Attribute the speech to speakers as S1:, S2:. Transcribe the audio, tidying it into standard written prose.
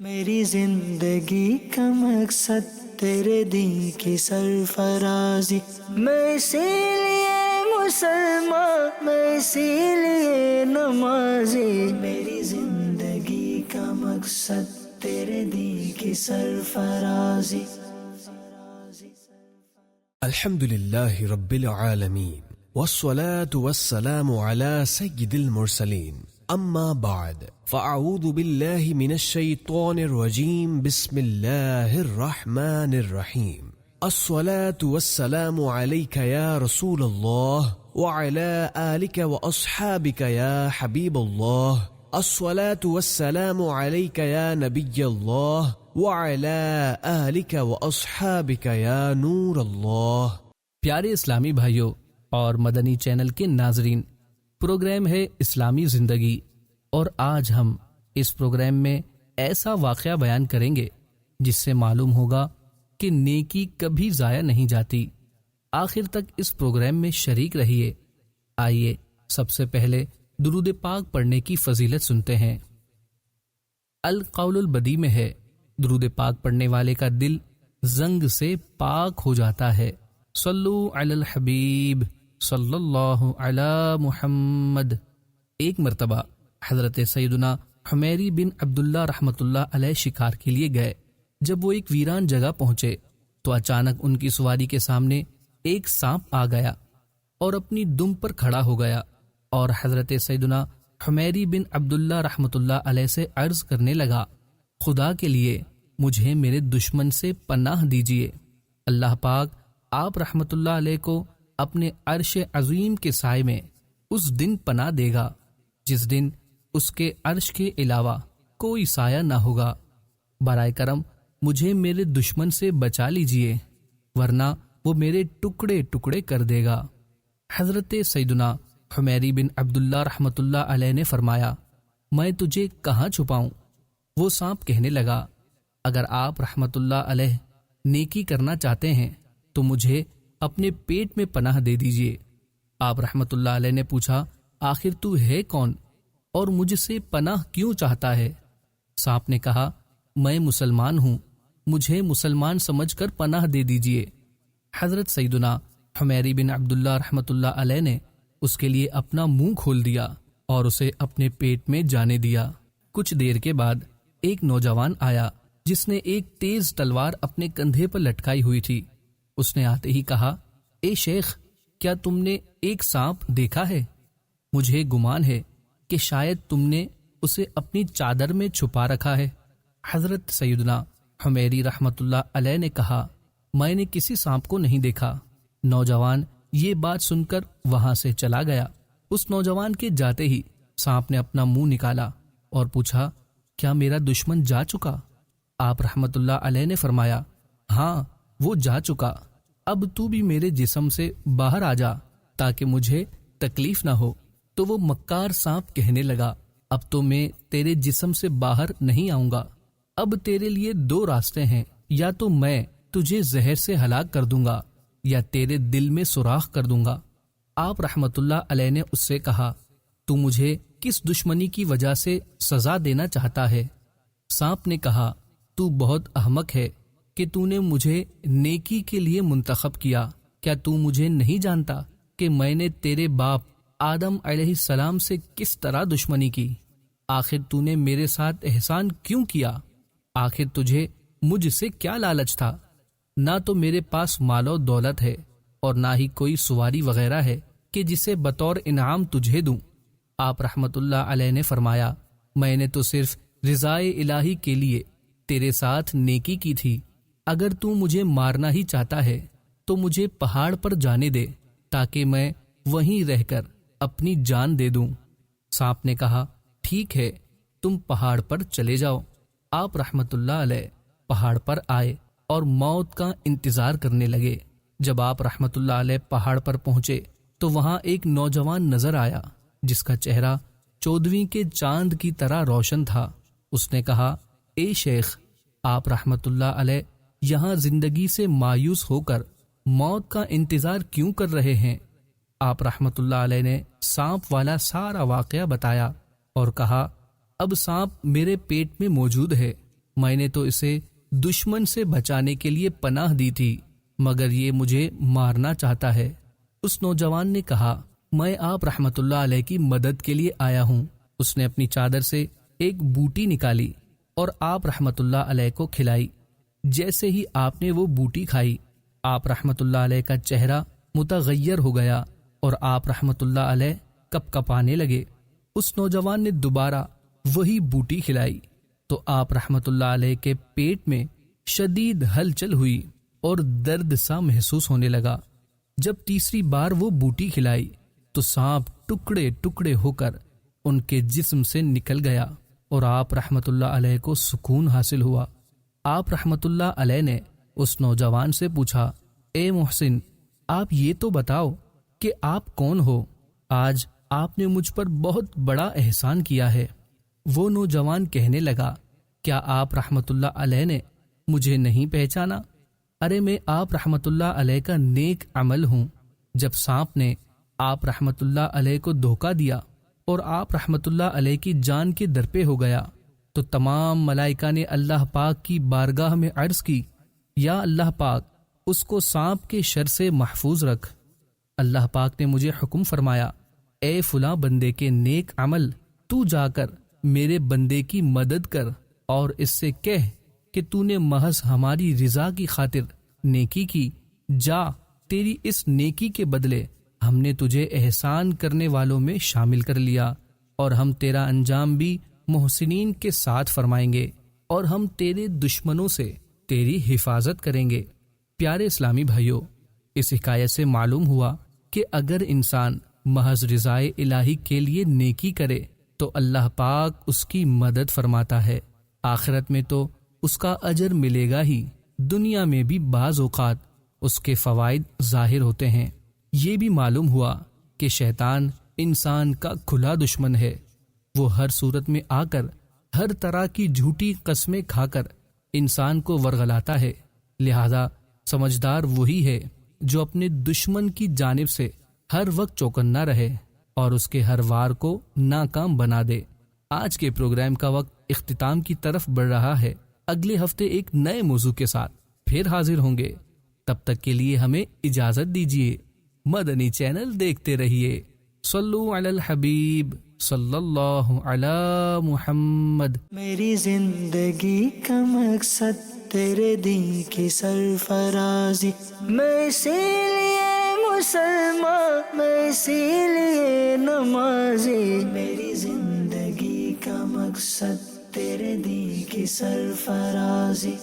S1: میری زندگی کا مقصد تیرے دین کی سرفرازی، میں اسی لیے مسلمان، میں اسی لیے نمازی، میری زندگی کا مقصد تیرے دین کی سرفرازی۔
S2: الحمد لله رب العالمين والصلاة والسلام على سيد المرسلين، أما بعد فأعوذ بالله من الشيطان الرجيم، بسم الله الرحمن الرحيم، الصلاة والسلام عليك يا رسول الله وعلى آلك وأصحابك يا حبيب الله، الصلاة والسلام عليك يا نبي الله وعلى آلك وأصحابك يا نور اللہ۔
S3: پیارے اسلامی بھائیوں اور مدنی چینل کے ناظرین، پروگرام ہے اسلامی زندگی، اور آج ہم اس پروگرام میں ایسا واقعہ بیان کریں گے جس سے معلوم ہوگا کہ نیکی کبھی ضائع نہیں جاتی۔ آخر تک اس پروگرام میں شریک رہیے۔ آئیے سب سے پہلے درود پاک پڑھنے کی فضیلت سنتے ہیں۔ القول البدی میں ہے، درود پاک پڑھنے والے کا دل زنگ سے پاک ہو جاتا ہے۔ صلو علی الحبیب صلی اللہ علی محمد۔ ایک مرتبہ حضرت سیدنا حمیری بن عبداللہ رحمۃ اللہ علیہ شکار کے لیے گئے۔ جب وہ ایک ویران جگہ پہنچے تو اچانک ان کی سواری کے سامنے ایک سانپ آ گیا اور اپنی دم پر کھڑا ہو گیا، اور حضرت سیدنا حمیری بن عبداللہ رحمۃ اللہ علیہ سے عرض کرنے لگا، خدا کے لیے مجھے میرے دشمن سے پناہ دیجیے۔ اللہ پاک آپ رحمۃ اللہ علیہ کو اپنے عرش عظیم کے سائے میں اس دن پناہ دے گا جس دن اس کے عرش کے علاوہ کوئی سایہ نہ ہوگا۔ برائے کرم مجھے میرے دشمن سے بچا لیجیے، ورنہ وہ میرے ٹکڑے ٹکڑے کر دے گا۔ حضرت سیدنا حمیری بن عبداللہ رحمۃ اللہ علیہ نے فرمایا، میں تجھے کہاں چھپاؤں؟ وہ سانپ کہنے لگا، اگر آپ رحمۃ اللہ علیہ نیکی کرنا چاہتے ہیں تو مجھے اپنے پیٹ میں پناہ دے دیجیے۔ آپ رحمۃ اللہ علیہ نے پوچھا، آخر تو ہے کون اور مجھ سے پناہ کیوں چاہتا ہے؟ سانپ نے کہا، میں مسلمان ہوں، مجھے مسلمان سمجھ کر پناہ دے دیجیے۔ حضرت سیدنا حمیری بن عبداللہ رحمۃ اللہ علیہ نے اس کے لیے اپنا منہ کھول دیا اور اسے اپنے پیٹ میں جانے دیا۔ کچھ دیر کے بعد ایک نوجوان آیا جس نے ایک تیز تلوار اپنے کندھے پر لٹکائی ہوئی تھی۔ اس نے آتے ہی کہا، اے شیخ، کیا تم نے ایک سانپ دیکھا ہے؟ مجھے گمان ہے کہ شاید تم نے اسے اپنی چادر میں چھپا رکھا ہے۔ حضرت سیدنا حمیری رحمۃ اللہ علیہ نے کہا، میں نے کسی سانپ کو نہیں دیکھا۔ نوجوان یہ بات سن کر وہاں سے چلا گیا۔ اس نوجوان کے جاتے ہی سانپ نے اپنا منہ نکالا اور پوچھا، کیا میرا دشمن جا چکا؟ آپ رحمت اللہ علیہ نے فرمایا، ہاں وہ جا چکا، اب تو بھی میرے جسم سے باہر آ جا تاکہ مجھے تکلیف نہ ہو۔ تو وہ مکار سانپ کہنے لگا، اب تو میں تیرے جسم سے باہر نہیں آؤں گا، اب تیرے لیے دو راستے ہیں، یا تو میں تجھے زہر سے ہلاک کر دوں گا یا تیرے دل میں سوراخ کر دوں گا۔ آپ رحمت اللہ علیہ نے اس سے کہا، تو مجھے کس دشمنی کی وجہ سے سزا دینا چاہتا ہے؟ سانپ نے کہا، تو بہت احمق ہے کہ تو نے مجھے نیکی کے لیے منتخب کیا۔ کیا تو مجھے نہیں جانتا کہ میں نے تیرے باپ آدم علیہ السلام سے کس طرح دشمنی کی؟ آخر تو نے میرے ساتھ احسان کیوں کیا؟ آخر تجھے مجھ سے کیا لالچ تھا؟ نہ تو میرے پاس مال و دولت ہے اور نہ ہی کوئی سواری وغیرہ ہے کہ جسے بطور انعام تجھے دوں۔ آپ رحمت اللہ علیہ نے فرمایا، میں نے تو صرف رضائے الہی کے لیے تیرے ساتھ نیکی کی تھی۔ اگر تو مجھے مارنا ہی چاہتا ہے تو مجھے پہاڑ پر جانے دے تاکہ میں وہیں رہ کر اپنی جان دے دوں۔ سانپ نے کہا، ٹھیک ہے، تم پہاڑ پر چلے جاؤ۔ آپ رحمت اللہ علیہ پہاڑ پر آئے اور موت کا انتظار کرنے لگے۔ جب آپ رحمت اللہ علیہ پہاڑ پر پہنچے تو وہاں ایک نوجوان نظر آیا جس کا چہرہ 14ویں کے چاند کی طرح روشن تھا۔ اس نے کہا، اے شیخ، آپ رحمت اللہ علیہ یہاں زندگی سے مایوس ہو کر موت کا انتظار کیوں کر رہے ہیں؟ آپ رحمت اللہ علیہ نے سانپ والا سارا واقعہ بتایا اور کہا، اب سانپ میرے پیٹ میں موجود ہے میں نے تو اسے دشمن سے بچانے کے لیے پناہ دی تھی، مگر یہ مجھے مارنا چاہتا ہے۔ اس نوجوان نے کہا، میں آپ رحمت اللہ علیہ کی مدد کے لیے آیا ہوں۔ اس نے اپنی چادر سے ایک بوٹی نکالی اور آپ رحمت اللہ علیہ کو کھلائی۔ جیسے ہی آپ نے وہ بوٹی کھائی، آپ رحمت اللہ علیہ کا چہرہ متغیر ہو گیا اور آپ رحمت اللہ علیہ کپ کپانے لگے۔ اس نوجوان نے دوبارہ وہی بوٹی کھلائی تو آپ رحمت اللہ علیہ کے پیٹ میں شدید ہلچل ہوئی اور درد سا محسوس ہونے لگا۔ جب تیسری بار وہ بوٹی کھلائی تو سانپ ٹکڑے ٹکڑے ہو کر ان کے جسم سے نکل گیا اور آپ رحمت اللہ علیہ کو سکون حاصل ہوا۔ آپ رحمت اللہ علیہ نے اس نوجوان سے پوچھا، اے محسن، آپ یہ تو بتاؤ کہ آپ کون ہو؟ آج آپ نے مجھ پر بہت بڑا احسان کیا ہے۔ وہ نوجوان کہنے لگا، کیا آپ رحمت اللہ علیہ نے مجھے نہیں پہچانا؟ ارے میں آپ رحمت اللہ علیہ کا نیک عمل ہوں۔ جب سانپ نے آپ رحمت اللہ علیہ کو دھوکہ دیا اور آپ رحمت اللہ علیہ کی جان کے در پہ ہو گیا تو تمام ملائکہ نے اللہ پاک کی بارگاہ میں عرض کی، یا اللہ پاک اس کو سانپ کے شر سے محفوظ رکھ۔ اللہ پاک نے مجھے حکم فرمایا، اے فلاں بندے کے نیک عمل، تو جا کر میرے بندے کی مدد کر اور اس سے کہہ کہ تو نے محض ہماری رضا کی خاطر نیکی کی۔ جا، تیری اس نیکی کے بدلے ہم نے تجھے احسان کرنے والوں میں شامل کر لیا، اور ہم تیرا انجام بھی محسنین کے ساتھ فرمائیں گے، اور ہم تیرے دشمنوں سے تیری حفاظت کریں گے۔ پیارے اسلامی بھائیوں، اس حکایت سے معلوم ہوا کہ اگر انسان محض رضائے الہی کے لیے نیکی کرے تو اللہ پاک اس کی مدد فرماتا ہے۔ آخرت میں تو اس کا اجر ملے گا ہی، دنیا میں بھی بعض اوقات اس کے فوائد ظاہر ہوتے ہیں۔ یہ بھی معلوم ہوا کہ شیطان انسان کا کھلا دشمن ہے۔ وہ ہر صورت میں آ کر ہر طرح کی جھوٹی قسمیں کھا کر انسان کو ورغلاتا ہے۔ لہذا سمجھدار وہی ہے جو اپنے دشمن کی جانب سے ہر وقت چوکنا رہے اور اس کے ہر وار کو ناکام بنا دے۔ آج کے پروگرام کا وقت اختتام کی طرف بڑھ رہا ہے۔ اگلے ہفتے ایک نئے موضوع کے ساتھ پھر حاضر ہوں گے۔ تب تک کے لیے ہمیں اجازت دیجیے۔ مدنی چینل دیکھتے رہیے۔ صلو علی الحبیب صلی اللہ علی محمد۔
S1: میری زندگی کا مقصد تیرے دین کی سرفرازی، میں اسی لیے مسلمان، میں اسی لیے نمازی۔ میری زندگی کا مقصد تیرے دین کی سرفرازی۔